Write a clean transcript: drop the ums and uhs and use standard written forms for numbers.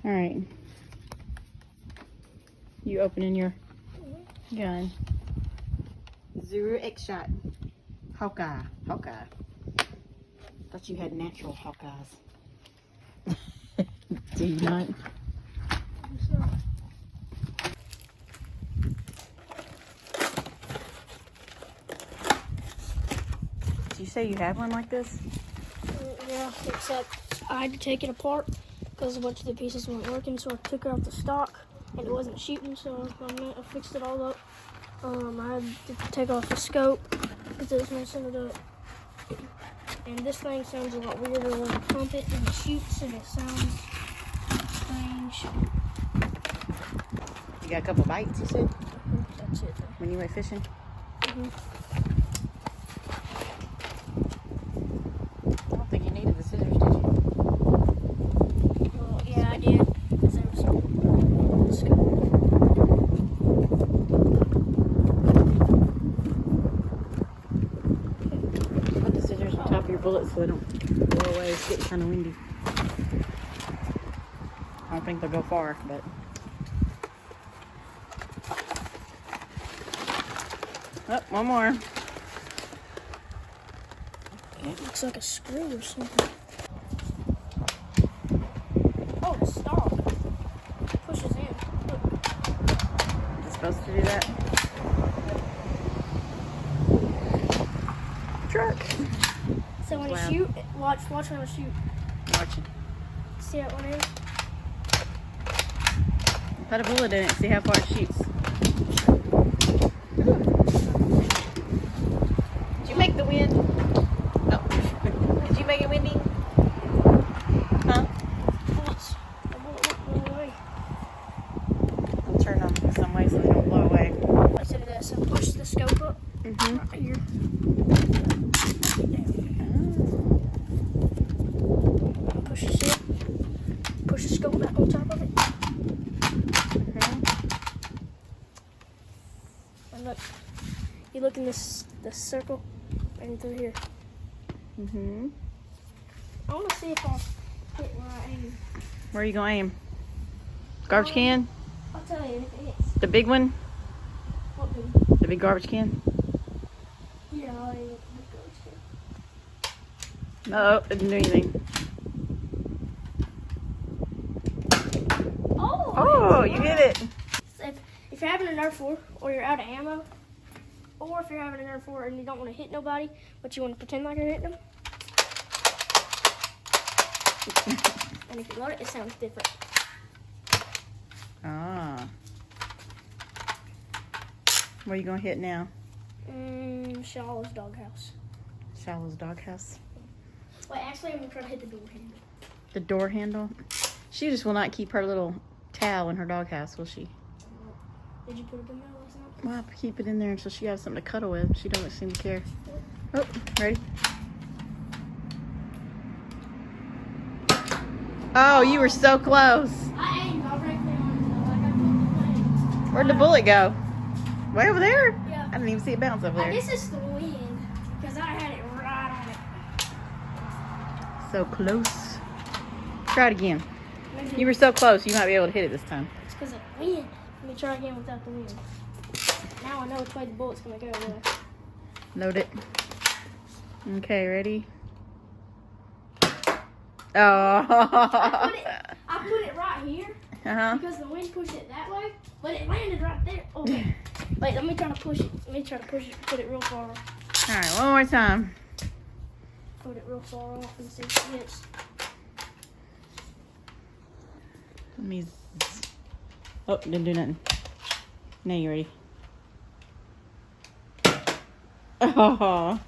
All right. You opening your gun. Zuru XSHOT. Hawkeye. Hawkeye. Thought you had natural Hawkeyes. Do you not? Did you say you had one like this? Yeah, except I had to take it apart because a bunch of the pieces weren't working, so I took it off the stock and it wasn't shooting, so I fixed it all up. I had to take off the scope because it was messing it up. And this thing sounds a lot weirder when I pump it and it shoots and it sounds strange. You got a couple bites, you said? That's it. When you went fishing? Mm-hmm. I don't think you needed the scissors, did you? Well, yeah, I did. Because there was some scope. Put the scissors on top of your bullets so they don't blow away. It's getting kind of windy. I don't think they'll go far, but... Oh, one more. It looks like a screw or something. Oh, it's stock. It pushes in. Look. Is it supposed to do that? Truck. So when Wow. you shoot, watch when I shoot. Watching. See that one is? Put a bullet in it. See how far it shoots. Did you make the wind? No. Did you make it windy? Huh? Bullets. The bullet went away. I'll turn them some way so they don't blow away. Let's do this. So push the scope up. Mm-hmm. Right here. Push the seal. Push the scope back on top of it. And look. You look in this circle right through here. Mm-hmm. I want to see if I'll hit where I aim. Where are you going to aim? Garbage can? I'll tell you if it hits. The big one? What do? The big garbage can? Yeah, I'll aim it. No, it didn't do anything. Oh, you hit it. So if you're having a Nerf 4 or you're out of ammo, or if you're having a Nerf 4 and you don't want to hit nobody, but you want to pretend like you're hitting them, and if you load it, it sounds different. Ah. Where are you going to hit now? Shallow's doghouse. Shallow's doghouse. Wait, actually, I'm going to try to hit the door handle. The door handle? She just will not keep her little towel in her doghouse, will she? Did you put it in there last night? Well, I'll have to keep it in there until she has something to cuddle with. She doesn't seem to care. Oh, ready? Oh, you were so close. I aimed directly on it, though. Like I put the thing. Where'd the bullet go? Way over there? Yeah. I didn't even see it bounce over I there. guess it's the wind, because I had it right on it. So close. Try it again. Maybe You were so close, you might be able to hit it this time. it's because of the wind. Let me try again without the wind. Now I know which way the bullet's going to go. Though. Load it. Okay, ready? Oh. I put it right here Uh-huh. because the wind pushed it that way, but it landed right there. Oh, wait, let me try to push it. Let me try to push it, put it real far off. All right, one more time. Put it real far off and see if it hits. Let me... Oh, didn't do nothing. Now you ready? Oh.